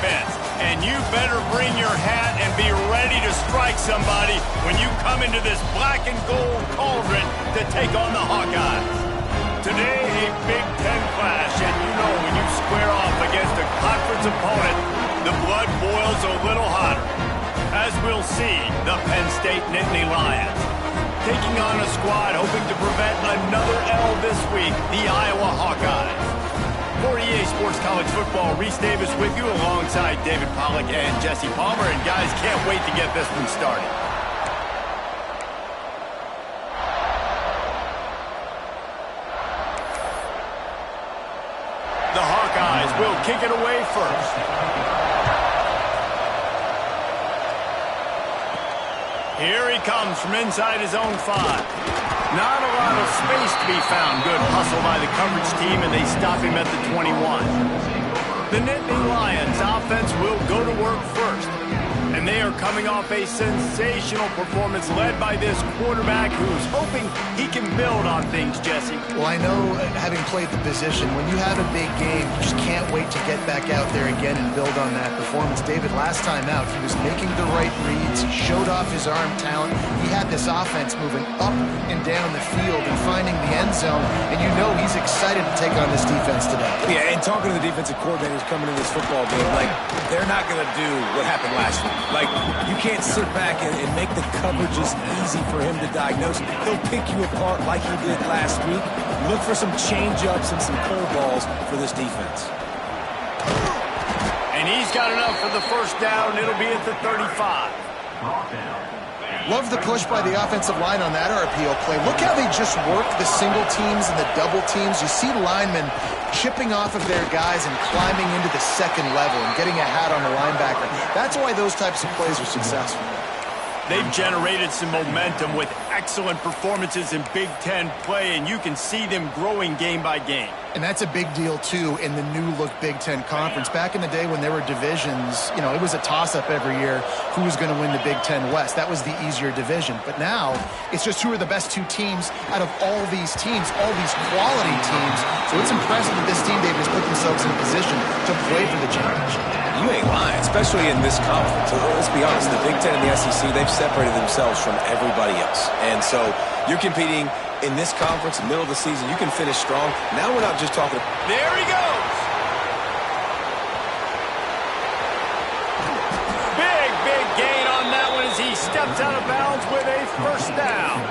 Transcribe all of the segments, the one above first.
defense. And you better bring your hat and be ready to strike somebody when you come into this black and gold cauldron to take on the Hawkeyes. Today, a Big Ten clash, and you know when you square off against a conference opponent, the blood boils a little hotter. As we'll see, the Penn State Nittany Lions taking on a squad hoping to prevent another L this week, the Iowa Hawkeyes. For EA Sports College Football, Reese Davis with you alongside David Pollack and Jesse Palmer. And guys, can't wait to get this one started. The Hawkeyes will kick it away first. Here he comes from inside his own 5. Not a lot of space to be found. Good hustle by the coverage team, and they stop him at the 21. The Nittany Lions offense will go to work first. And they are coming off a sensational performance led by this quarterback who's hoping he can build on things, Jesse. Well, I know, having played the position, when you have a big game, you just can't wait to get back out there again and build on that performance. David, last time out, he was making the right reads. He showed off his arm talent. He had this offense moving up and down the field and finding the end zone. And you know he's excited to take on this defense today. Yeah, and talking to the defensive coordinators coming into this football game, like, they're not going to do what happened last week. Like, you can't sit back and make the coverages easy for him to diagnose. He'll pick you apart like he did last week. Look for some change-ups and some curveballs for this defense. And he's got enough for the first down. It'll be at the 35. Love the push by the offensive line on that RPO play. Look how they just work the single teams and the double teams. You see linemen chipping off of their guys and climbing into the second level and getting a hat on the linebacker. That's why those types of plays are successful. They've generated some momentum with excellent performances in Big Ten play, and you can see them growing game by game. And that's a big deal, too, in the new-look Big Ten Conference. Back in the day when there were divisions, you know, it was a toss-up every year who was going to win the Big Ten West. That was the easier division. But now, it's just who are the best 2 teams out of all these teams, all these quality teams. So it's impressive that this team, David, has put themselves in a position to play for the championship. You ain't lying, especially in this conference. Let's be honest, the Big Ten and the SEC, they've separated themselves from everybody else. And so you're competing in this conference, middle of the season. You can finish strong. Now we're not just talking. There he goes. Big gain on that one as he steps out of bounds with a first down.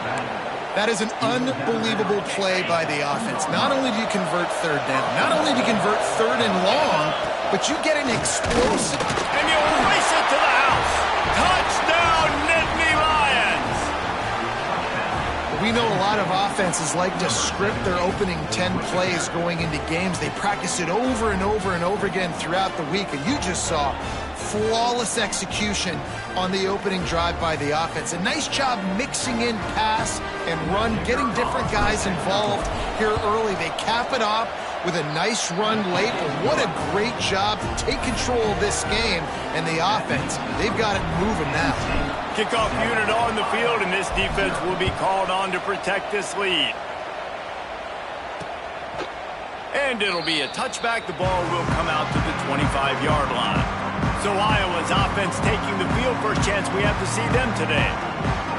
That is an unbelievable play by the offense. Not only do you convert third down, not only do you convert third and long, but you get an explosive. And you race it to the house. Touchdown, Nittany Lions. We know a lot of offenses like to script their opening 10 plays going into games. They practice it over and over and over again throughout the week, and you just saw flawless execution on the opening drive by the offense. A nice job mixing in pass and run, getting different guys involved here early. They cap it off with a nice run late, but what a great job to take control of this game. And the offense, they've got it moving now. Kickoff unit on the field, and this defense will be called on to protect this lead. And it'll be a touchback. The ball will come out to the 25-yard line. So Iowa's offense taking the field. First chance we have to see them today.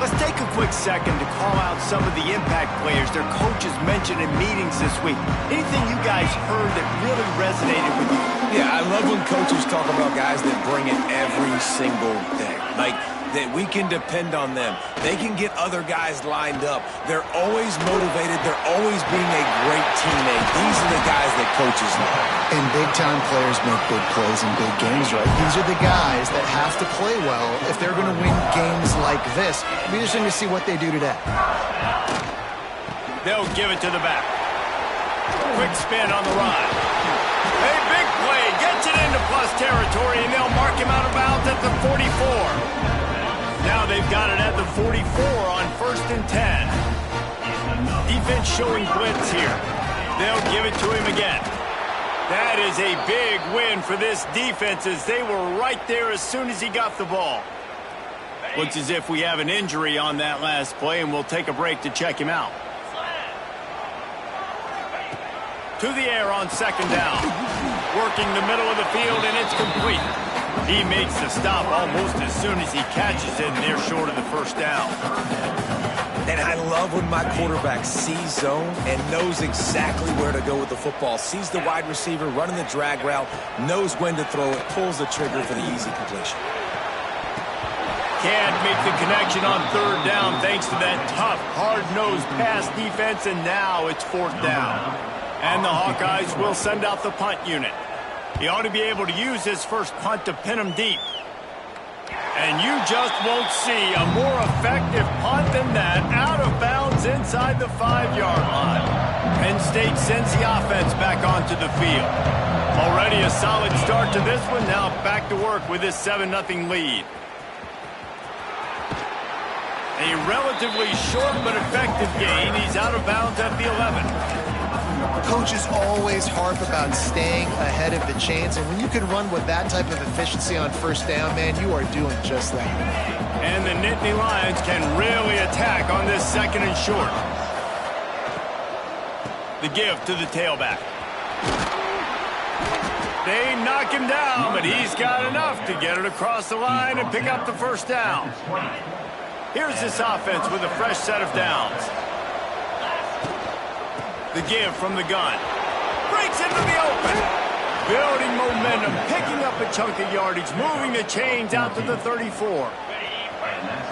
Let's take a quick second to call out some of the impact players their coaches mentioned in meetings this week. Anything you guys heard that really resonated with you? Yeah, I love when coaches talk about guys that bring it every single day. Like, that we can depend on them. They can get other guys lined up. They're always motivated. They're always being a great teammate. These are the guys that coaches love. And big-time players make big plays in big games, right? These are the guys that have to play well if they're going to win games like this. It'll be interesting to see what they do today. They'll give it to the back. Quick spin on the run. A big play. Gets it into plus territory, and they'll mark him out of bounds at the 44. Now they've got it at the 44 on 1st and 10. Defense showing blitz here. They'll give it to him again. That is a big win for this defense as they were right there as soon as he got the ball. Looks as if we have an injury on that last play, and we'll take a break to check him out. To the air on 2nd down. Working the middle of the field, and it's complete. He makes the stop almost as soon as he catches it, and they're short of the first down. And I love when my quarterback sees zone and knows exactly where to go with the football. Sees the wide receiver running the drag route, knows when to throw it, pulls the trigger for the easy completion. Can't make the connection on third down thanks to that tough, hard-nosed pass defense, and now it's fourth down. And the Hawkeyes will send out the punt unit. He ought to be able to use his first punt to pin him deep. And you just won't see a more effective punt than that, out of bounds inside the 5-yard line. Penn State sends the offense back onto the field. Already a solid start to this one, now back to work with this 7-0 lead. A relatively short but effective gain. He's out of bounds at the 11. Coaches always harp about staying ahead of the chains, and when you can run with that type of efficiency on first down, man, you are doing just that. And the Nittany Lions can really attack on this second and short. The give to the tailback. They knock him down, but he's got enough to get it across the line and pick up the first down. Here's this offense with a fresh set of downs. The give from the gun. Breaks into the open. Building momentum, picking up a chunk of yardage, moving the chains out to the 34.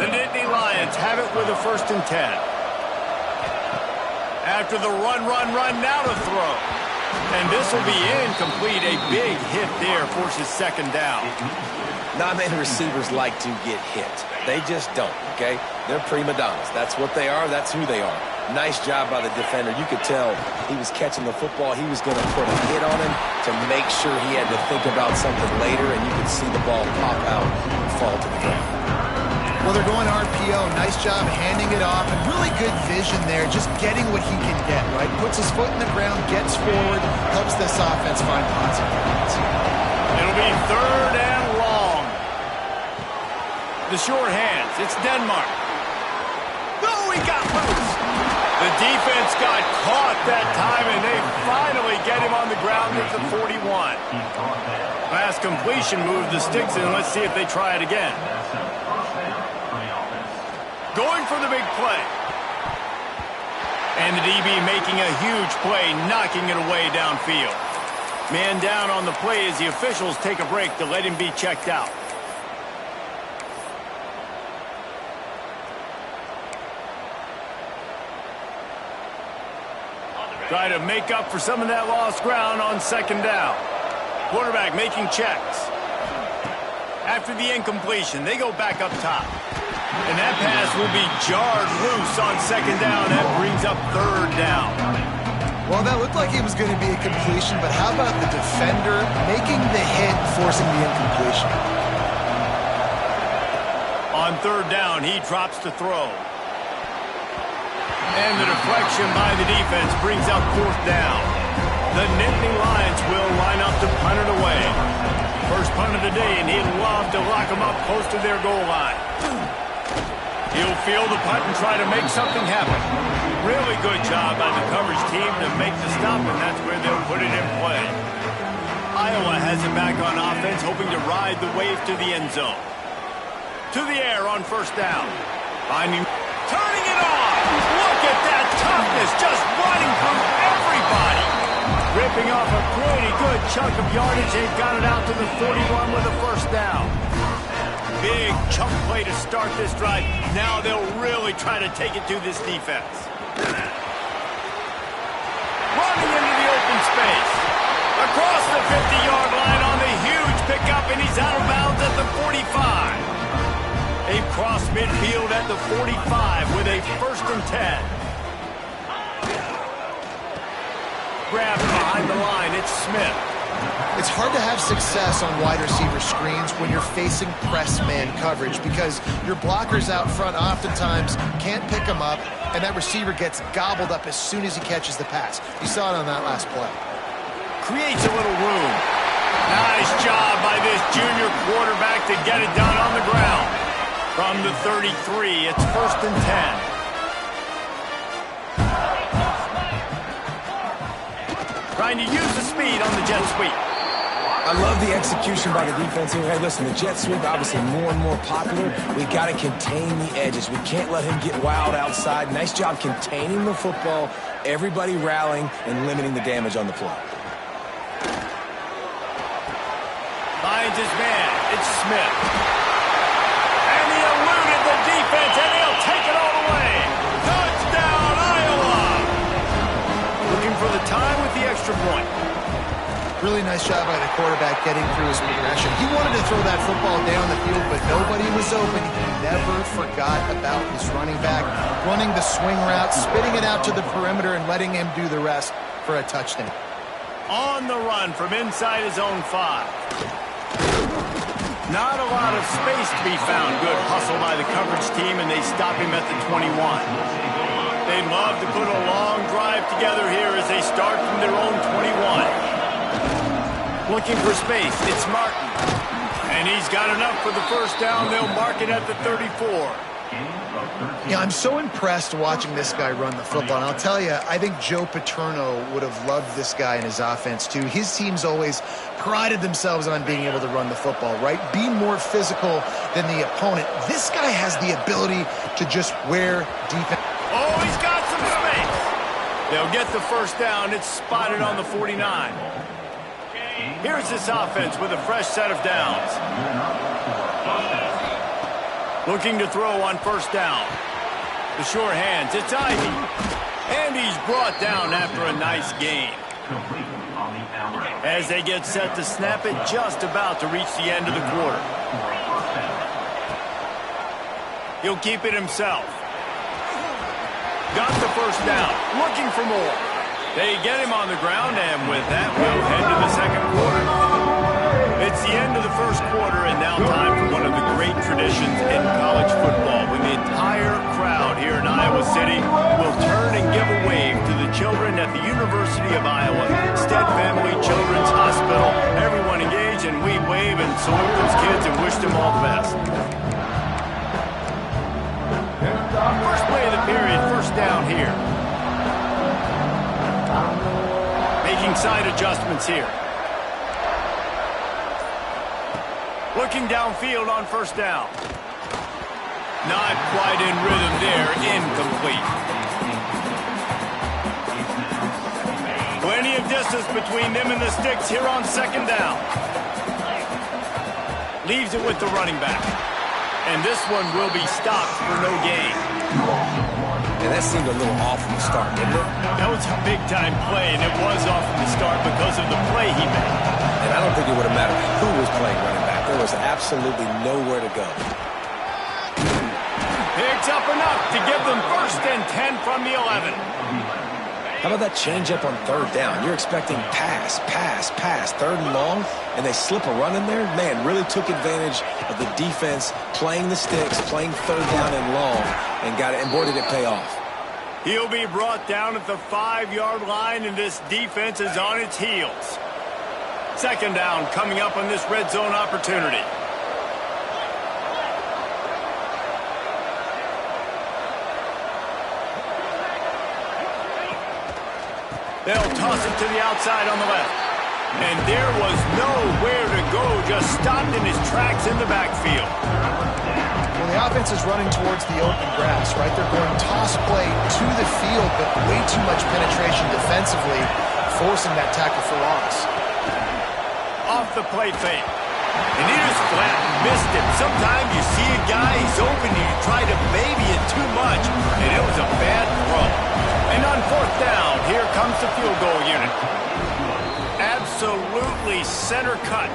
The Nittany Lions have it with a 1st and 10. After the run, now to throw. And this will be incomplete. A big hit there forces second down. Not many receivers like to get hit. They just don't, okay? They're prima donnas. That's what they are. That's who they are. Nice job by the defender. You could tell he was catching the football. He was going to put a hit on him to make sure he had to think about something later, and you could see the ball pop out and fall to the ground. Well, they're going RPO. Nice job handing it off, and really good vision there, just getting what he can get, right? Puts his foot in the ground, gets forward, helps this offense find positive points. It'll be 3rd and long. The short hands. It's Denmark. Oh, he got loose. The defense got caught that time, and they finally get him on the ground at the 41. Last completion moved the sticks in. Let's see if they try it again. Going for the big play. And the DB making a huge play, knocking it away downfield. Man down on the play as the officials take a break to let him be checked out. Try to make up for some of that lost ground on second down. Quarterback making checks. After the incompletion, they go back up top. And that pass will be jarred loose on second down. That brings up 3rd down. Well, that looked like it was going to be a completion, but how about the defender making the hit, forcing the incompletion? On 3rd down, he drops to throw. And the deflection by the defense brings up 4th down. The Nittany Lions will line up to punt it away. First punt of the day, and he'd love to lock them up close to their goal line. He'll field the punt and try to make something happen. Really good job by the coverage team to make the stop, and that's where they'll put it in play. Iowa has it back on offense, hoping to ride the wave to the end zone. To the air on 1st down. Finding, turning it on. Look at that toughness, just running through everybody. Ripping off a pretty good chunk of yardage. They've got it out to the 41 with a 1st down. Big chunk play to start this drive. Now they'll really try to take it to this defense. Running into the open space. Across the 50-yard line on the huge pickup, and he's out of bounds at the 45. They've crossed midfield at the 45 with a 1st and 10. Grabbed behind the line, it's Smith. It's hard to have success on wide receiver screens when you're facing press man coverage because your blockers out front oftentimes can't pick them up, and that receiver gets gobbled up as soon as he catches the pass. You saw it on that last play. Creates a little room. Nice job by this junior quarterback to get it done on the ground. From the 33, it's 1st and 10. Trying to use the speed on the jet sweep. I love the execution by the defense here. Hey, listen, the jet sweep obviously more and more popular. We got to contain the edges. We can't let him get wild outside. Nice job containing the football, everybody rallying and limiting the damage on the play. Finds his man. It's Smith. And he eluded the defense, and he'll take it all the way. Touchdown, Iowa! Looking for the time with the extra point. Really nice job by the quarterback getting through his progression. He wanted to throw that football down the field, but nobody was open. He never forgot about his running back, running the swing route, spitting it out to the perimeter, and letting him do the rest for a touchdown. On the run from inside his own 5. Not a lot of space to be found. Good hustle by the coverage team, and they stop him at the 21. They'd love to put a long drive together here as they start from their own 21. Looking for space, it's Martin. And he's got enough for the first down. They'll mark it at the 34. Yeah, I'm so impressed watching this guy run the football. And I'll tell you, I think Joe Paterno would have loved this guy in his offense, too. His teams always prided themselves on being able to run the football, right? Be more physical than the opponent. This guy has the ability to just wear defense. Oh, he's got some space. They'll get the first down. It's spotted on the 49. Here's this offense with a fresh set of downs. Looking to throw on first down. The sure hands, it's Ivy. And he's brought down after a nice gain. As they get set to snap it, just about to reach the end of the quarter. He'll keep it himself. Got the first down, looking for more. They get him on the ground, and with that, we'll head to the second quarter. It's the end of the first quarter, and now time for one of the great traditions in college football, when the entire crowd here in Iowa City will turn and give a wave to the children at the University of Iowa, Stead Family Children's Hospital. Everyone engage, and we wave and salute those kids and wish them all the best. First play of the period, first down here. Making side adjustments here. Looking downfield on first down. Not quite in rhythm there. Incomplete. Plenty of distance between them and the sticks here on second down. Leaves it with the running back. And this one will be stopped for no gain. And that seemed a little off from the start, didn't it? That was a big-time play, and it was off from the start because of the play he made. And I don't think it would have mattered who was playing running back. There was absolutely nowhere to go. Picks up enough to give them first and 10 from the 11. How about that change-up on third down? You're expecting pass, third and long, and they slip a run in there? Man, really took advantage of the defense playing the sticks, playing third down and long, and got it, and boy, did it pay off. He'll be brought down at the 5-yard line, and this defense is on its heels. Second down coming up on this red zone opportunity. They'll toss it to the outside on the left. And there was nowhere to go, just stopped in his tracks in the backfield. Well, the offense is running towards the open grass, right? They're going toss play to the field, but way too much penetration defensively, forcing that tackle for loss. Off the play fake. And he just flat missed it. Sometimes you see a guy, he's open, and you try to baby it too much, and it was a bad throw. And on fourth down, here comes the field goal unit. Absolutely center cut.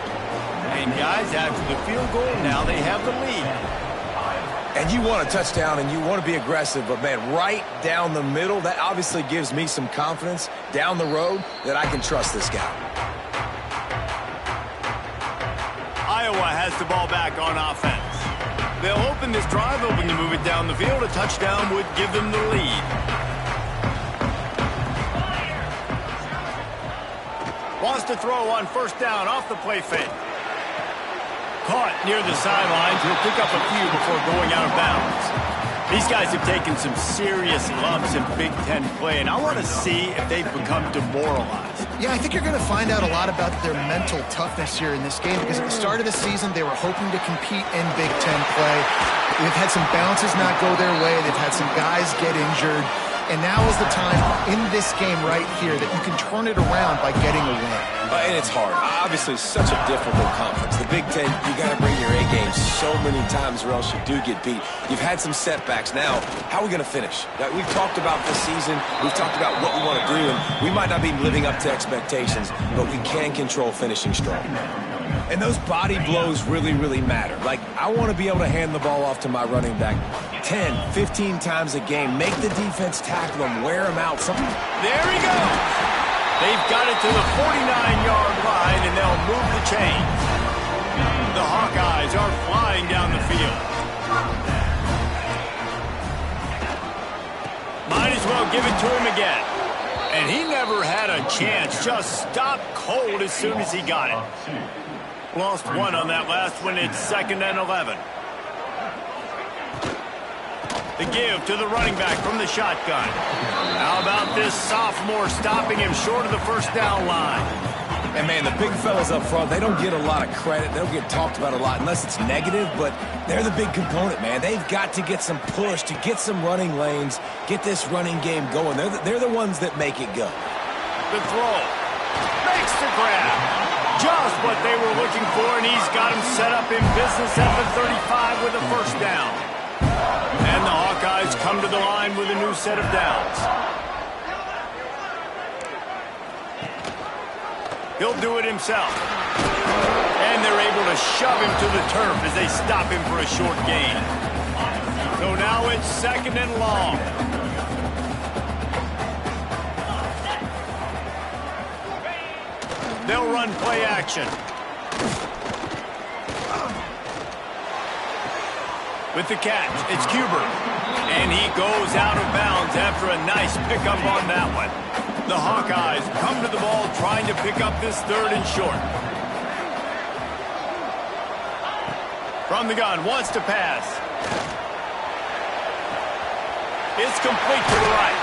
And guys, after the field goal, now they have the lead. And you want a touchdown and you want to be aggressive, but man, right down the middle, that obviously gives me some confidence down the road that I can trust this guy. Iowa has the ball back on offense. They'll open this drive, hoping to move it down the field. A touchdown would give them the lead. Wants to throw on first down off the play fake. Caught near the sidelines. He'll pick up a few before going out of bounds. These guys have taken some serious lumps in Big Ten play, and I want to see if they've become demoralized. Yeah, I think you're going to find out a lot about their mental toughness here in this game because at the start of the season, they were hoping to compete in Big Ten play. They've had some bounces not go their way. They've had some guys get injured. And now is the time in this game right here that you can turn it around by getting a win. And it's hard. Obviously, such a difficult conference. The Big Ten, you got to bring your A game so many times or else you do get beat. You've had some setbacks. Now, how are we going to finish? We've talked about this season. We've talked about what we want to do, and we might not be living up to expectations, but we can control finishing strong. And those body blows really, really matter. Like, I want to be able to hand the ball off to my running back 10, 15 times a game. Make the defense tackle them, wear them out. There he goes. They've got it to the 49-yard line, and they'll move the chains. The Hawkeyes are flying down the field. Might as well give it to him again. And he never had a chance. Just stopped cold as soon as he got it. Lost one on that last one. It's 2nd and 11. The give to the running back from the shotgun. How about this sophomore stopping him short of the first down line? And, man, the big fellas up front, they don't get a lot of credit. They don't get talked about a lot unless it's negative, but they're the big component, man. They've got to get some push, to get some running lanes, get this running game going. They're the ones that make it go. The throw. Makes the grab. Just what they were looking for, and he's got him set up in business at the 35 with a first down. And the Hawkeyes come to the line with a new set of downs. He'll do it himself. And they're able to shove him to the turf as they stop him for a short gain. So now it's 2nd and long. They'll run play action. With the catch, it's Kubert. And he goes out of bounds after a nice pickup on that one. The Hawkeyes come to the ball trying to pick up this 3rd and short. From the gun, wants to pass. It's complete to the right.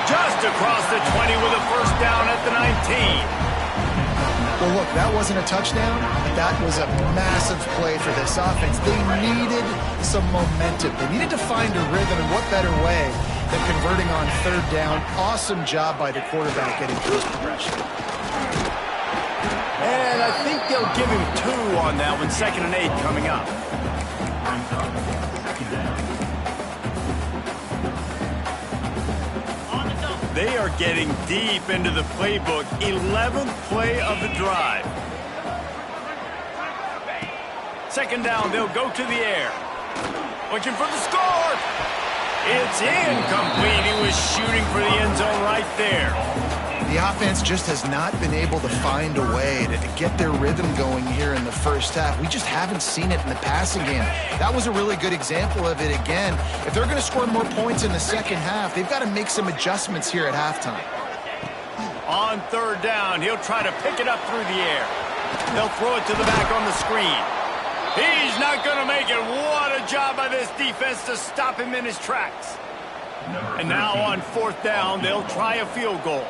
Just across the 20 with a first down at the 19. Well, look, that wasn't a touchdown, but that was a massive play for this offense. They needed some momentum. They needed to find a rhythm, and what better way than converting on 3rd down. Awesome job by the quarterback getting through his progression. And I think they'll give him 2 on that one. 2nd and 8 coming up. They are getting deep into the playbook. 11th play of the drive. 2nd down, they'll go to the air. Looking for the score. It's incomplete. He was shooting for the end zone right there. The offense just has not been able to find a way to get their rhythm going here in the first half. We just haven't seen it in the passing game. That was a really good example of it again. If they're going to score more points in the second half, they've got to make some adjustments here at halftime. On 3rd down, he'll try to pick it up through the air. They'll throw it to the back on the screen. He's not going to make it. What a job by this defense to stop him in his tracks. And now on 4th down, they'll try a field goal.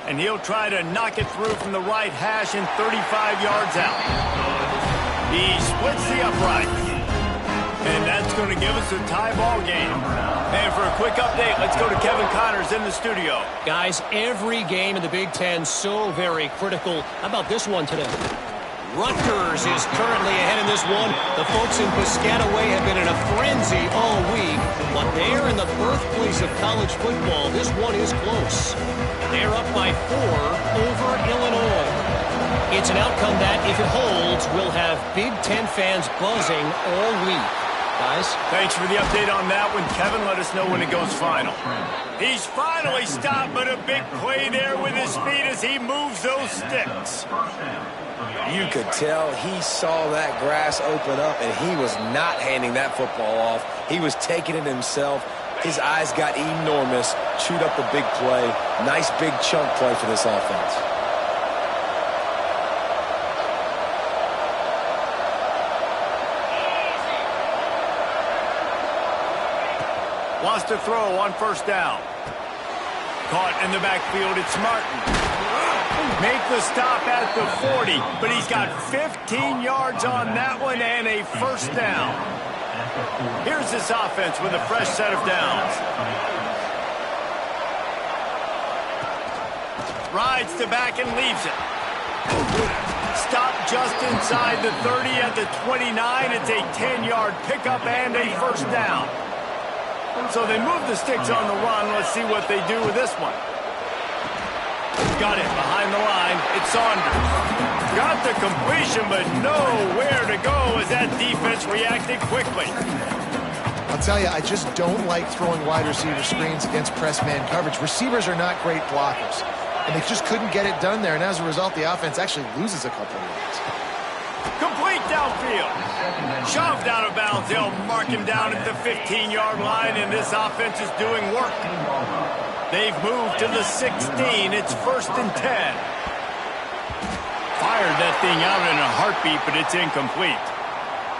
And he'll try to knock it through from the right hash and 35 yards out. He splits the upright. And that's going to give us a tie ball game. And for a quick update, let's go to Kevin Connors in the studio. Guys, every game in the Big Ten so very critical. How about this one today? Rutgers is currently ahead in this one. The folks in Piscataway have been in a frenzy all week. But they're in the birthplace of college football. This one is close. They're up by 4 over Illinois. It's an outcome that, if it holds, will have Big Ten fans buzzing all week. Guys? Thanks for the update on that one, Kevin. Let us know when it goes final. He's finally stopped, but a big play there with his feet as he moves those sticks. You could tell he saw that grass open up, and he was not handing that football off. He was taking it himself. His eyes got enormous, chewed up a big play. Nice big chunk play for this offense. Wants to throw on first down. Caught in the backfield, it's Martin. Make the stop at the 40, but he's got 15 yards on that one and a first down. Here's this offense with a fresh set of downs. Rides to back and leaves it. Stop just inside the 30 at the 29. It's a 10-yard pickup and a first down. So they move the sticks on the run. Let's see what they do with this one. Got it behind the line. It's Saunders. Got the completion, but nowhere to go as that defense reacted quickly. I'll tell you, I just don't like throwing wide receiver screens against press man coverage. Receivers are not great blockers, and they just couldn't get it done there, and as a result, the offense actually loses a couple of yards. Complete downfield. Shoved out of bounds. They'll mark him down at the 15-yard line, and this offense is doing work. They've moved to the 16. It's 1st and 10. Fired that thing out in a heartbeat, but it's incomplete.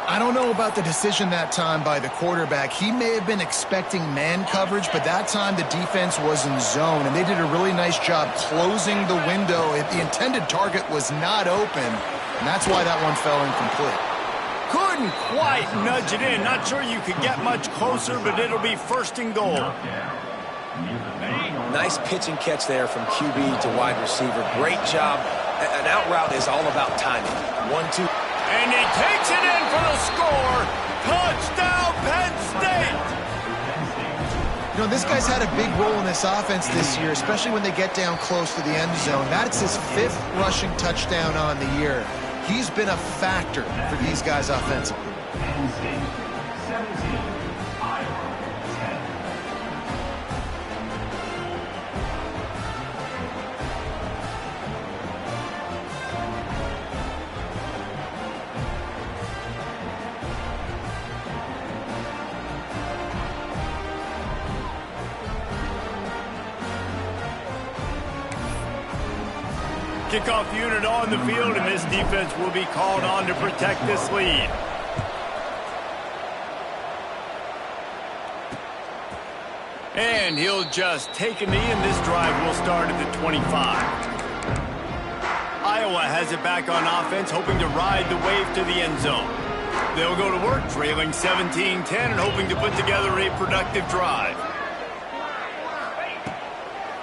I don't know about the decision that time by the quarterback. He may have been expecting man coverage, but that time the defense was in zone, and they did a really nice job closing the window. The intended target was not open, and that's why that one fell incomplete. Couldn't quite nudge it in. Not sure you could get much closer, but it'll be 1st and goal. Nice pitch and catch there from QB to wide receiver. Great job. An out route is all about timing. 1-2. And he takes it in for the score. Touchdown, Penn State! You know, this guy's had a big role in this offense this year, especially when they get down close to the end zone. That's his 5th rushing touchdown on the year. He's been a factor for these guys offensively. Kickoff unit on the field, and this defense will be called on to protect this lead. And he'll just take a knee, and this drive will start at the 25. Iowa has it back on offense, hoping to ride the wave to the end zone. They'll go to work, trailing 17-10 and hoping to put together a productive drive.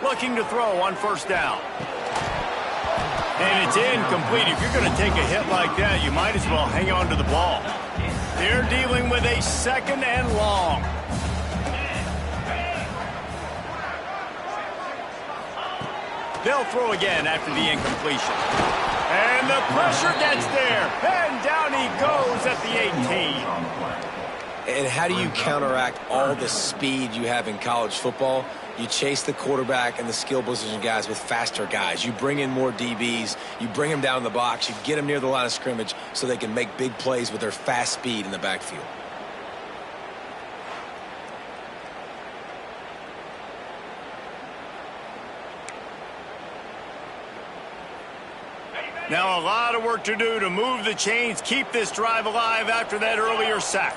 Looking to throw on first down. And it's incomplete. If you're going to take a hit like that, you might as well hang on to the ball. They're dealing with a 2nd and long. They'll throw again after the incompletion. And the pressure gets there. And down he goes at the 18. And how do you counteract all the speed you have in college football? You chase the quarterback and the skill position guys with faster guys. You bring in more DBs. You bring them down in the box. You get them near the line of scrimmage so they can make big plays with their fast speed in the backfield. Now a lot of work to do to move the chains, keep this drive alive after that earlier sack.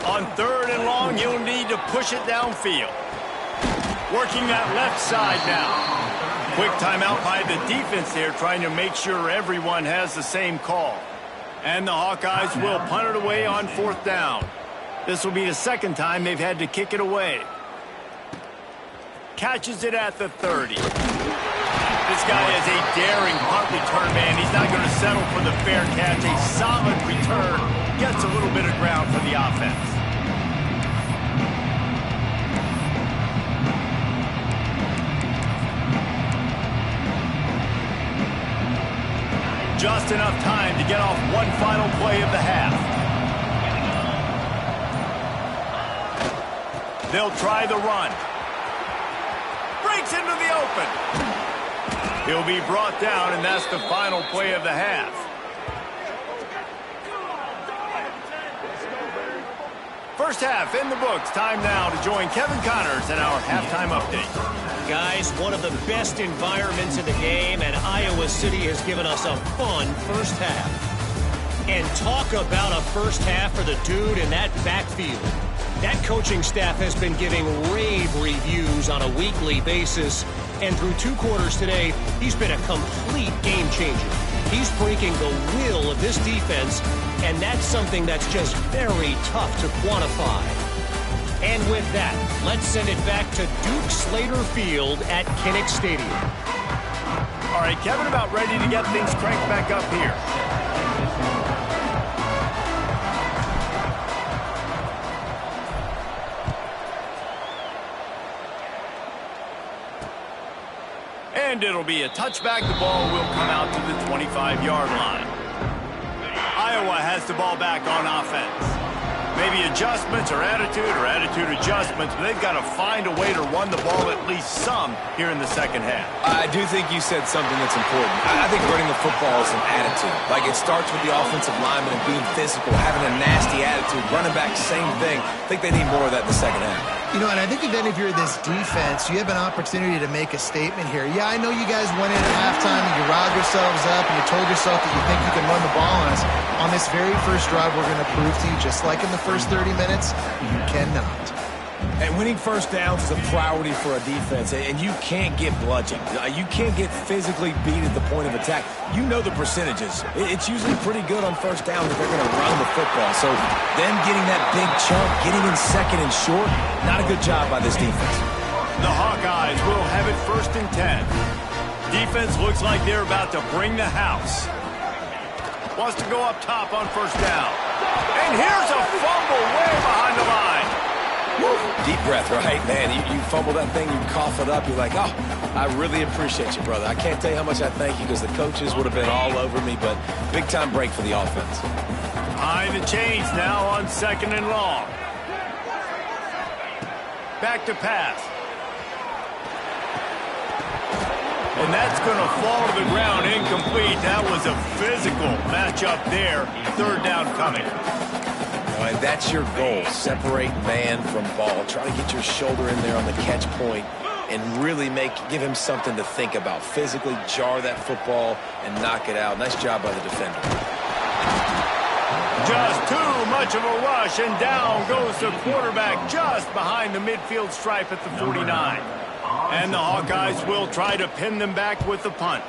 On 3rd and long, he'll need to push it downfield. Working that left side now. Quick timeout by the defense there, trying to make sure everyone has the same call. And the Hawkeyes will punt it away on 4th down. This will be the 2nd time they've had to kick it away. Catches it at the 30. This guy is a daring punt return man. He's not going to settle for the fair catch. A solid return. Gets a little bit of ground for the offense. Just enough time to get off one final play of the half. They'll try the run. Breaks into the open. He'll be brought down, and that's the final play of the half. First half in the books. Time now to join Kevin Connors in our halftime update. Guys, one of the best environments in the game, and Iowa City has given us a fun first half. And talk about a first half for the dude in that backfield. That coaching staff has been giving rave reviews on a weekly basis. And through 2 quarters today, he's been a complete game changer. He's breaking the will of this defense, and that's something that's just very tough to quantify. And with that, let's send it back to Duke Slater Field at Kinnick Stadium. All right, Kevin, about ready to get things cranked back up here. And it'll be a touchback. The ball will come out to the 25-yard line. Iowa has the ball back on offense. Maybe adjustments or attitude adjustments, but they've got to find a way to run the ball at least some here in the second half. I do think you said something that's important. I think running the football is an attitude. Like, it starts with the offensive lineman and being physical, having a nasty attitude. Running back, same thing. I think they need more of that in the second half. You know, and I think then if you're this defense, you have an opportunity to make a statement here. Yeah, I know you guys went in at halftime and you riled yourselves up and you told yourself that you think you can run the ball on us. On this very first drive, we're going to prove to you, just like in the first 30 minutes, you cannot. And winning first downs is a priority for a defense, and you can't get bludgeoned. You can't get physically beat at the point of attack. You know the percentages. It's usually pretty good on first down if they're going to run the football. So them getting that big chunk, getting in second and short, not a good job by this defense. The Hawkeyes will have it 1st and 10. Defense looks like they're about to bring the house. Wants to go up top on first down. And here's a fumble way behind the line. Woo. Deep breath, right, man? You fumble that thing, you cough it up, you're like, oh, I really appreciate you, brother. I can't tell you how much I thank you because the coaches would have been all over me, but big-time break for the offense. Behind the chains now on 2nd and long. Back to pass. And that's going to fall to the ground incomplete. That was a physical matchup there. 3rd down coming. All right, that's your goal. Separate man from ball. Try to get your shoulder in there on the catch point and really give him something to think about. Physically jar that football and knock it out. Nice job by the defender. Just too much of a rush, and down goes the quarterback just behind the midfield stripe at the 49. And the Hawkeyes will try to pin them back with the punt.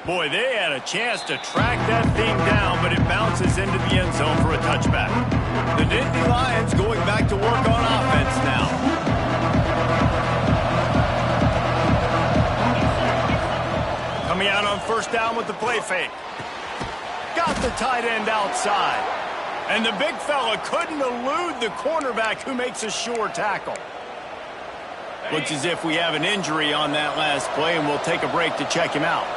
Boy, they had a chance to track that thing down, but it bounces into the end zone for a touchback. The Nittany Lions going back to work on offense now. Coming out on first down with the play fake. Got the tight end outside. And the big fella couldn't elude the cornerback who makes a sure tackle. Looks as if we have an injury on that last play, and we'll take a break to check him out.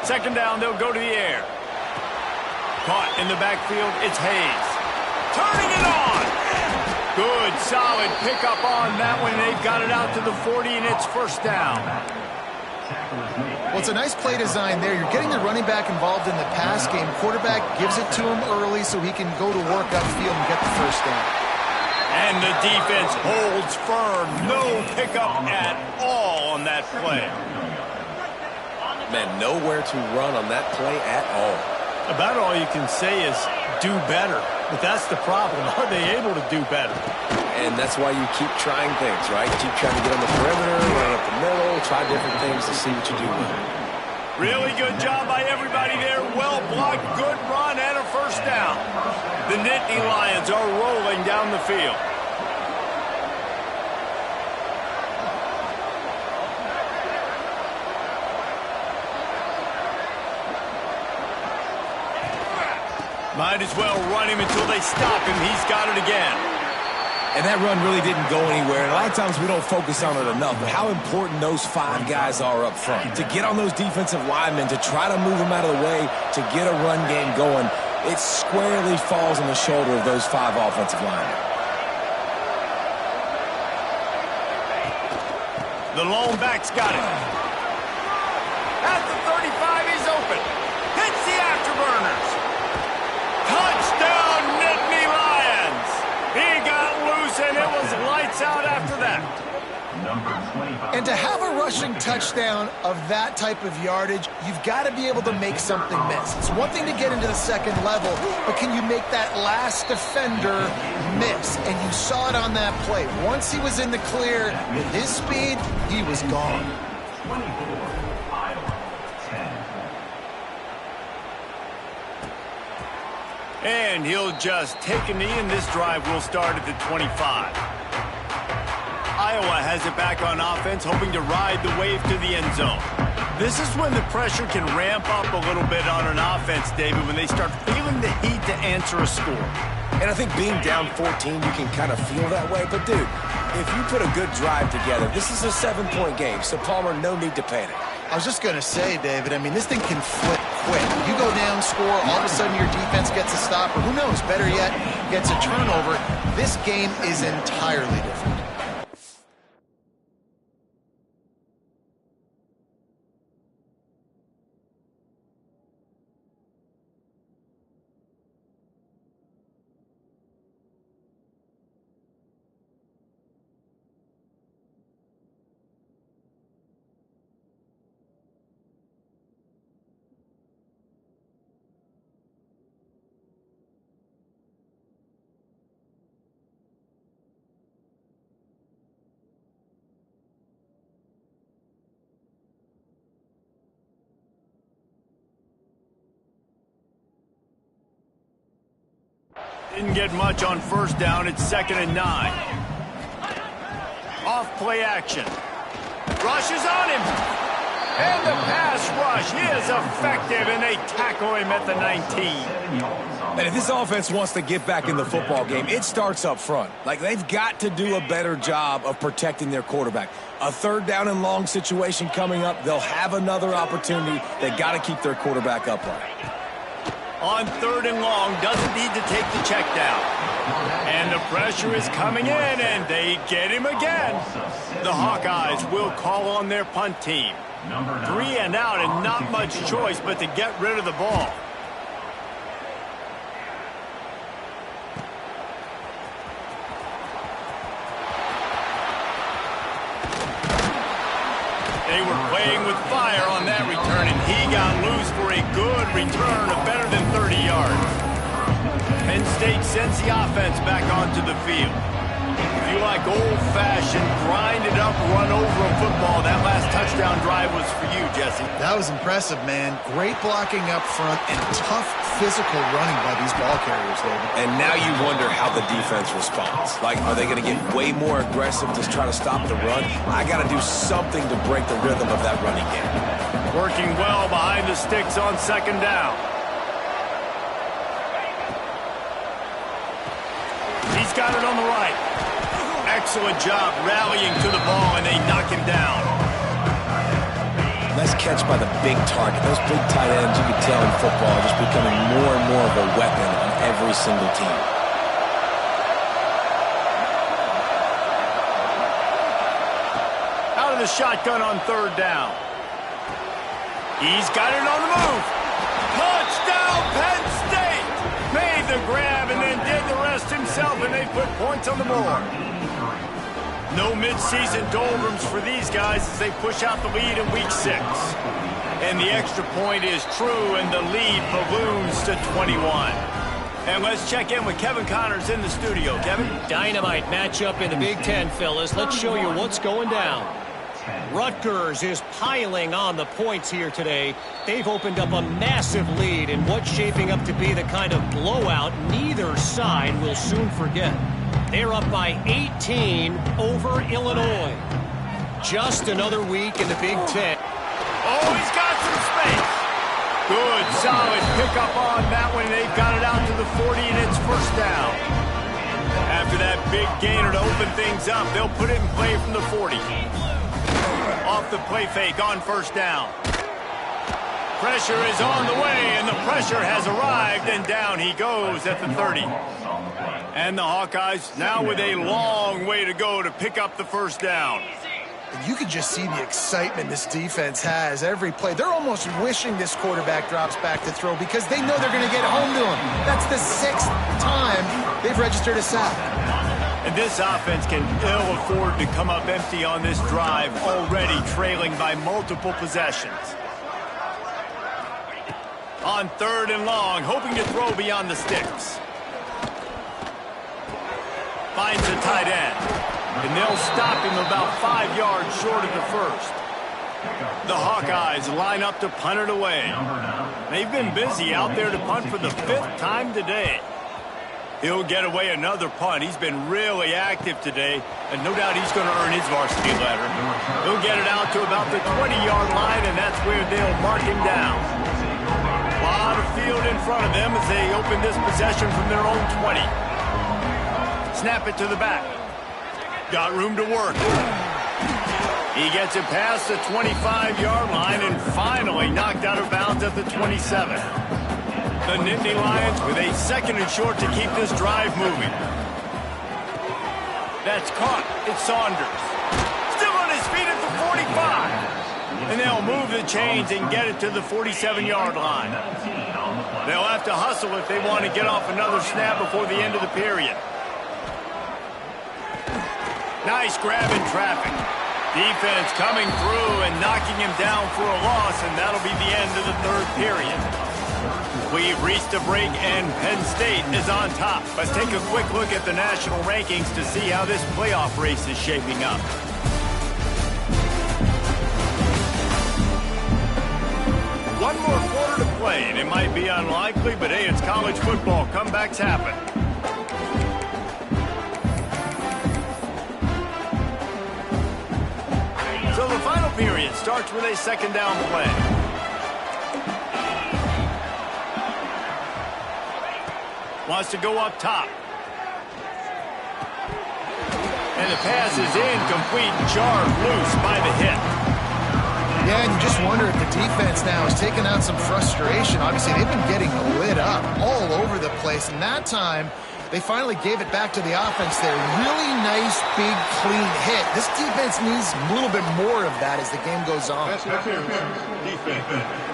2nd down, they'll go to the air. Caught in the backfield, it's Hayes. Turning it on! Good, solid pickup on that one. They've got it out to the 40, and it's 1st down. Well, it's a nice play design there. You're getting the running back involved in the pass game. Quarterback gives it to him early so he can go to work upfield and get the 1st down. And the defense holds firm. No pickup at all on that play. Man, nowhere to run on that play at all. About all you can say is do better. But that's the problem. Are they able to do better? And that's why you keep trying things, right? Keep trying to get on the perimeter, run up the middle, try different things to see what you do with it. Really good job by everybody there. Well blocked, good run, and a 1st down. The Nittany Lions are rolling down the field. Might as well run him until they stop him. He's got it again. And that run really didn't go anywhere. And a lot of times we don't focus on it enough, but how important those 5 guys are up front. To get on those defensive linemen, to try to move them out of the way, to get a run game going, it squarely falls on the shoulder of those 5 offensive linemen. The lone back's got it. At the 35, he's open. Hits the afterburners. Touchdown, Nittany Lions! He got loose, and it was lights out after that. And to have a rushing touchdown of that type of yardage, you've got to be able to make something miss. It's one thing to get into the second level, but can you make that last defender miss? And you saw it on that play. Once he was in the clear, with his speed, he was gone. And he'll just take a knee, and this drive will start at the 25. Iowa has it back on offense, hoping to ride the wave to the end zone. This is when the pressure can ramp up a little bit on an offense, David, when they start feeling the heat to answer a score. And I think being down 14, you can kind of feel that way. But, dude, if you put a good drive together, this is a 7-point game, so, Palmer, no need to panic. I was just going to say, David, I mean, this thing can flip quick. You go down, score, all of a sudden your defense gets a stop, or who knows, better yet, gets a turnover. This game is entirely different. Didn't get much on first down. It's 2nd and 9. Off play action. Rush is on him. And the pass rush is effective, and they tackle him at the 19. And if this offense wants to get back in the football game, it starts up front. Like, they've got to do a better job of protecting their quarterback. A 3rd down and long situation coming up. They'll have another opportunity. They got to keep their quarterback upright. On 3rd and long, doesn't need to take the check down. And the pressure is coming in, and they get him again. The Hawkeyes will call on their punt team. 3 and out, and not much choice but to get rid of the ball. They were playing with fire on that return, and he got loose for a good return of better than 30 yards. Penn State sends the offense back onto the field. If you like old-fashioned, grind-it-up, run-over a football, that last touchdown drive was for you, Jesse. That was impressive, man. Great blocking up front and tough physical running by these ball carriers, David. And now you wonder how the defense responds. Like, are they going to get way more aggressive to try to stop the run? I got to do something to break the rhythm of that running game. Working well behind the sticks on 2nd down. He's got it on the right. Excellent job rallying to the ball, and they knock him down. Nice catch by the big target. Those big tight ends, you can tell in football, are just becoming more and more of a weapon on every single team. Out of the shotgun on 3rd down. He's got it on the move. Touchdown, Penn State! Made the grab and then did the rest himself, and they put points on the board. No midseason doldrums for these guys as they push out the lead in Week 6. And the extra point is true, and the lead balloons to 21. And let's check in with Kevin Connors in the studio. Kevin? Dynamite matchup in the Big Ten, fellas. Let's show you what's going down. Rutgers is piling on the points here today. They've opened up a massive lead in what's shaping up to be the kind of blowout neither side will soon forget. They're up by 18 over Illinois. Just another week in the Big Ten. Oh, he's got some space. Good, solid pickup on that one. They've got it out to the 40, and it's 1st down. After that big gainer to open things up, they'll put it in play from the 40. Off the play fake on 1st down. Pressure is on the way, and the pressure has arrived, and down he goes at the 30. And the Hawkeyes now with a long way to go to pick up the 1st down. And you can just see the excitement this defense has every play. They're almost wishing this quarterback drops back to throw because they know they're going to get home to him. That's the 6th time they've registered a sack. And this offense can ill afford to come up empty on this drive, already trailing by multiple possessions. On 3rd and long, hoping to throw beyond the sticks. Finds the tight end. And they'll stop him about 5 yards short of the first. The Hawkeyes line up to punt it away. They've been busy out there to punt for the 5th time today. He'll get away another punt. He's been really active today, and no doubt he's going to earn his varsity letter. He'll get it out to about the 20-yard line, and that's where they'll mark him down. A lot of field in front of them as they open this possession from their own 20. Snap it to the back. Got room to work. He gets it past the 25-yard line and finally knocked out of bounds at the 27. The Nittany Lions with a 2nd and short to keep this drive moving. That's caught. It's Saunders. Still on his feet at the 45. And they'll move the chains and get it to the 47-yard line. They'll have to hustle if they want to get off another snap before the end of the period. Nice grab in traffic. Defense coming through and knocking him down for a loss, and that'll be the end of the 3rd period. We've reached a break, and Penn State is on top. Let's take a quick look at the national rankings to see how this playoff race is shaping up. One more quarter to play, and it might be unlikely, but hey, it's college football. Comebacks happen. So the final period starts with a 2nd down play. Wants to go up top. And the pass is incomplete. Jarred loose by the hit. Yeah, and you just wonder if the defense now is taking out some frustration. Obviously, they've been getting lit up all over the place. And that time, they finally gave it back to the offense there. Really nice, big, clean hit. This defense needs a little bit more of that as the game goes on. Defense.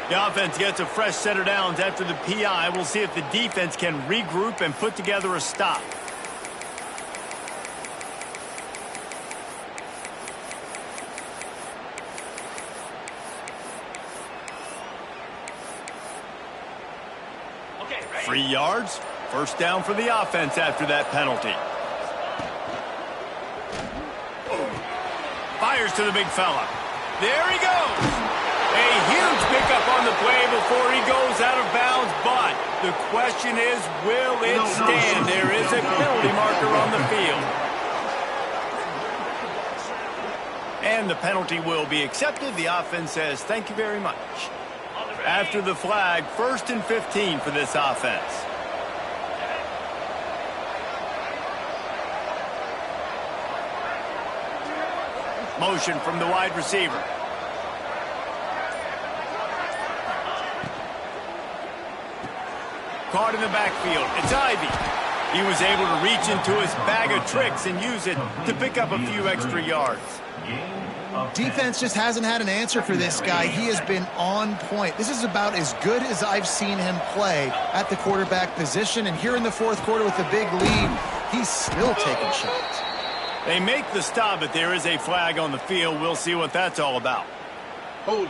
The offense gets a fresh set of downs after the PI. We'll see if the defense can regroup and put together a stop. Okay, 3 yards. 1st down for the offense after that penalty. Fires to the big fella. There he goes. A huge pickup on the play before he goes out of bounds, but the question is, will it stand? There is a penalty marker on the field. And the penalty will be accepted. The offense says, thank you very much. After the flag, 1st and 15 for this offense. Motion from the wide receiver. Caught in the backfield. It's Ivy. He was able to reach into his bag of tricks and use it to pick up a few extra yards. Defense just hasn't had an answer for this guy. He has been on point. This is about as good as I've seen him play at the quarterback position. And here in the 4th quarter with a big lead, he's still taking shots. They make the stop, but there is a flag on the field. We'll see what that's all about. Hold.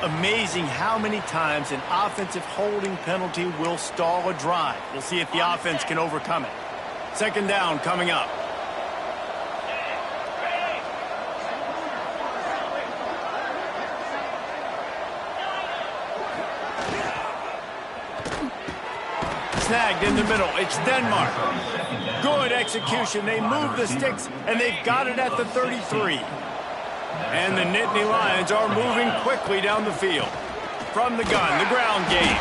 Amazing how many times an offensive holding penalty will stall a drive. We'll see if the offense can overcome it. 2nd down coming up. Snagged in the middle. It's Denmark. Good execution. They move the sticks, and they've got it at the 33. And the Nittany Lions are moving quickly down the field. From the gun, the ground game.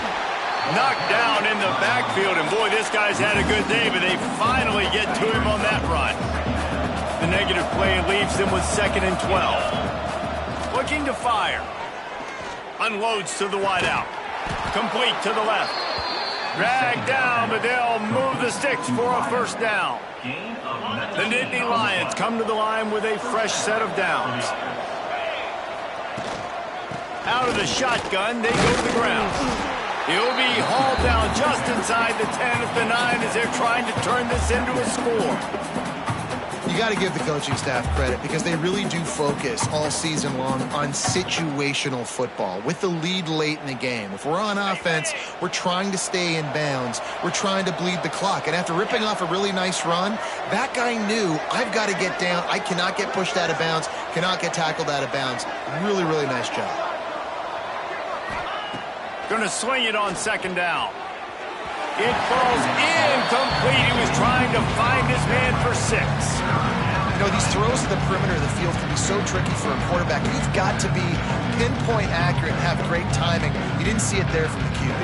Knocked down in the backfield, and boy, this guy's had a good day, but they finally get to him on that run. The negative play leaves them with 2nd and 12. Looking to fire. Unloads to the wideout. Complete to the left. Dragged down, but they'll move the sticks for a 1st down. The Nittany Lions come to the line with a fresh set of downs. Out of the shotgun, they go to the ground. He'll be hauled down just inside the 10 at the 9 as they're trying to turn this into a score. You got to give the coaching staff credit because they really do focus all season long on situational football with the lead late in the game. If we're on offense, we're trying to stay in bounds. We're trying to bleed the clock. And after ripping off a really nice run, that guy knew, I've got to get down. I cannot get pushed out of bounds, cannot get tackled out of bounds. Really, really nice job. Going to swing it on second down. It falls incomplete. He was trying to find his man for 6. You know, these throws to the perimeter of the field can be so tricky for a quarterback. You've got to be pinpoint accurate and have great timing. You didn't see it there from the QB.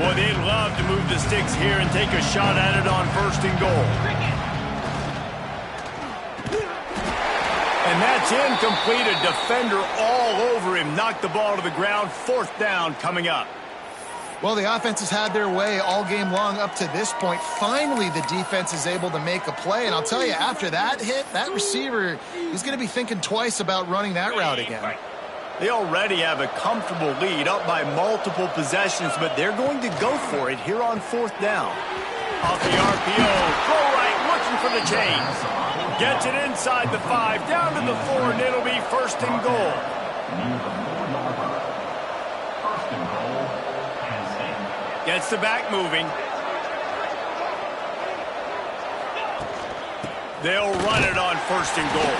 Boy, they'd love to move the sticks here and take a shot at it on 1st and goal. And that's incomplete. A defender all over him. Knocked the ball to the ground. 4th down coming up. Well, the offense has had their way all game long up to this point. Finally, the defense is able to make a play. And I'll tell you, after that hit, that receiver, he's going to be thinking twice about running that route again. They already have a comfortable lead up by multiple possessions, but they're going to go for it here on 4th down. Off the RPO, throw right, looking for the chains. Gets it inside the 5, down to the 4, and it'll be 1st and goal. Gets the back moving. They'll run it on 1st and goal.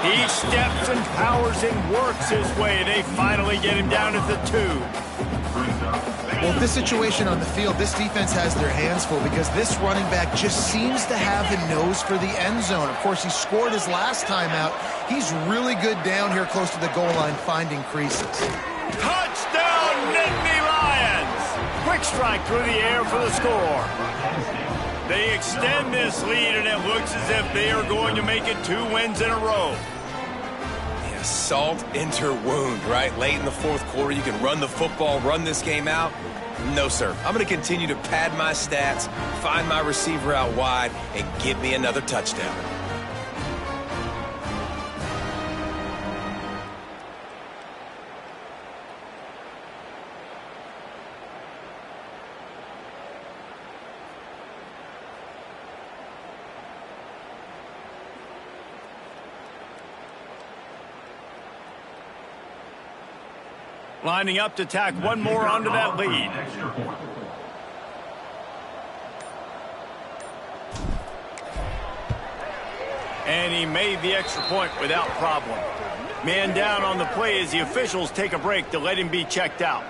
He steps and powers and works his way. They finally get him down at the 2. Well, this situation on the field, this defense has their hands full because this running back just seems to have a nose for the end zone. Of course, he scored his last time out. He's really good down here close to the goal line finding creases. Touchdown, Nittany Lions! Quick strike through the air for the score. They extend this lead, and it looks as if they are going to make it 2 wins in a row. Salt into wound, right? Late in the 4th quarter, you can run the football, run this game out. No, sir. I'm going to continue to pad my stats, find my receiver out wide, and give me another touchdown. Lining up to tack one more onto that lead. And he made the extra point without problem. Man down on the play as the officials take a break to let him be checked out.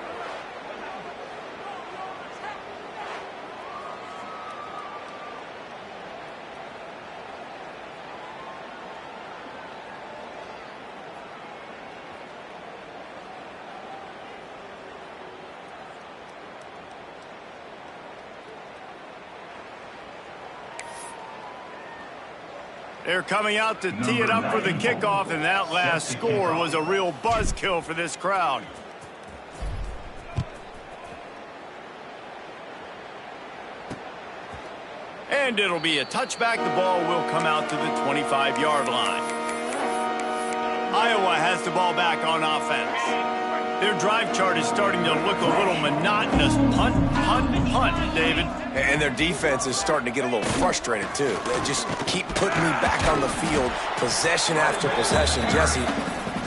They're coming out to tee it up for the kickoff, and that last score was a real buzzkill for this crowd. And it'll be a touchback. The ball will come out to the 25-yard line. Iowa has the ball back on offense. Their drive chart is starting to look a little monotonous. Punt, punt, punt, David. And their defense is starting to get a little frustrated, too. They just keep putting me back on the field, possession after possession. Jesse,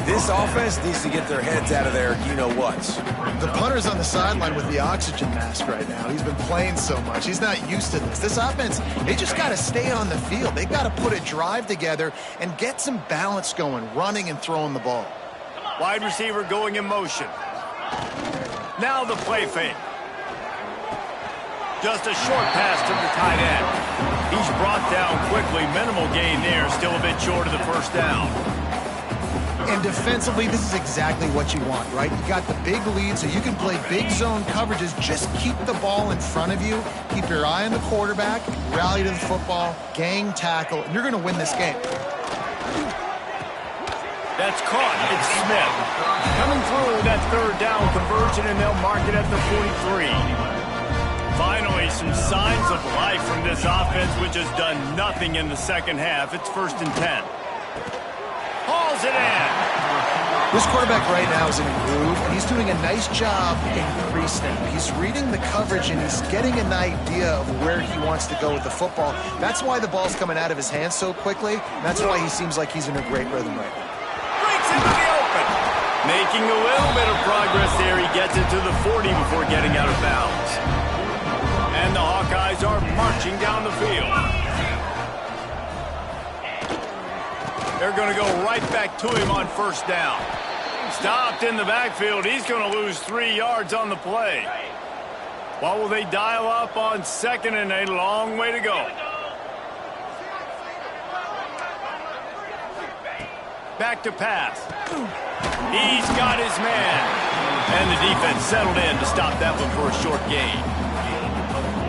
this offense needs to get their heads out of their you-know-whats. The punter's on the sideline with the oxygen mask right now. He's been playing so much. He's not used to this. This offense, they just got to stay on the field. They've got to put a drive together and get some balance going, running and throwing the ball. Wide receiver going in motion. Now the play fake. Just a short pass to the tight end. He's brought down quickly. Minimal gain there. Still a bit short of the 1st down. And defensively, this is exactly what you want, right? You got the big lead, so you can play big zone coverages. Just keep the ball in front of you. Keep your eye on the quarterback. Rally to the football. Gang tackle. And you're going to win this game. That's caught. It's Smith. Coming through that 3rd down conversion, and they'll mark it at the 43. Finally, some signs of life from this offense, which has done nothing in the second half. It's 1st and 10. Hauls it in. This quarterback right now is in a groove, and he's doing a nice job in pre-snap. He's reading the coverage, and he's getting an idea of where he wants to go with the football. That's why the ball's coming out of his hands so quickly, and that's why he seems like he's in a great rhythm right now. Breaks into the open. Making a little bit of progress there. He gets it to the 40 before getting out of bounds. And the Hawkeyes are marching down the field. They're going to go right back to him on 1st down. Stopped in the backfield. He's going to lose 3 yards on the play. What will they dial up on 2nd and a long way to go? Back to pass. He's got his man. And the defense settled in to stop that one for a short gain.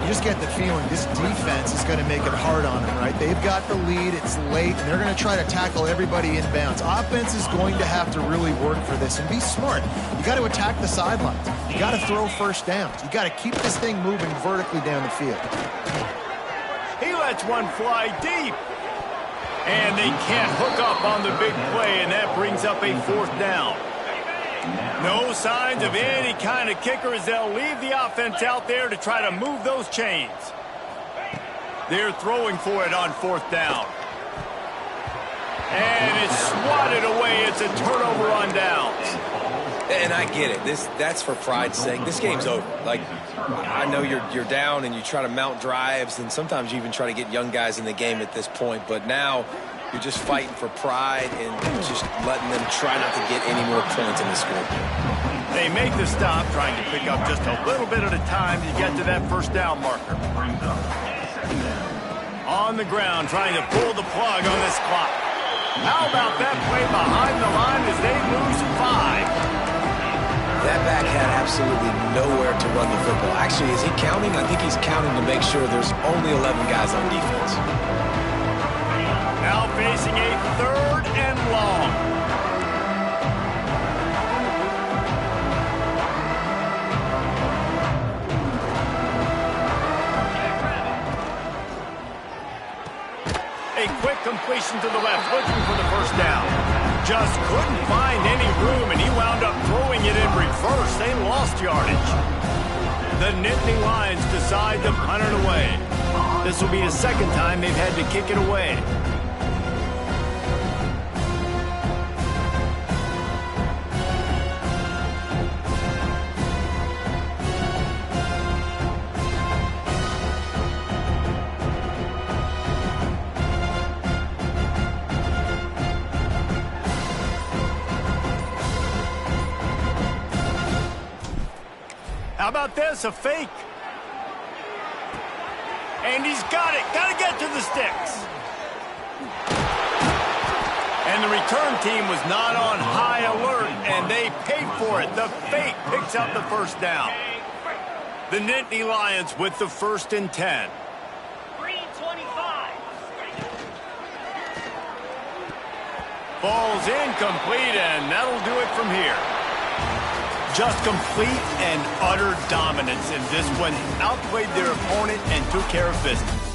You just get the feeling this defense is going to make it hard on them, right? They've got the lead, it's late, and they're going to try to tackle everybody inbounds. Offense is going to have to really work for this and be smart. You got to attack the sidelines. You got to throw 1st downs. You got to keep this thing moving vertically down the field. He lets one fly deep. And they can't hook up on the big play, and that brings up a 4th down. No signs of any kind of kicker as they'll leave the offense out there to try to move those chains. They're throwing for it on 4th down. And it's swatted away. It's a turnover on downs. And I get it. That's for pride's sake. This game's over. Like, I know you're down and you try to mount drives, and sometimes you even try to get young guys in the game at this point. But now you're just fighting for pride and just letting them try not to get any more points in the score. They make the stop, trying to pick up just a little bit at a time to get to that 1st down marker. On the ground, trying to pull the plug on this clock. How about that play behind the line as they lose 5? That back had absolutely nowhere to run the football. Actually, is he counting? I think he's counting to make sure there's only 11 guys on defense. Now facing a 3rd and long. A quick completion to the left, looking for the 1st down. Just couldn't find any room, and he wound up throwing it in reverse. They lost yardage. The Nittany Lions decide to punt it away. This will be the 2nd time they've had to kick it away. How about this? A fake. And he's got it. Got to get to the sticks. And the return team was not on high alert, and they paid for it. The fake picks up the 1st down. The Nittany Lions with the 1st and 10. 3:25. Ball's incomplete, and that'll do it from here. Just complete and utter dominance in this one. Outplayed their opponent and took care of business.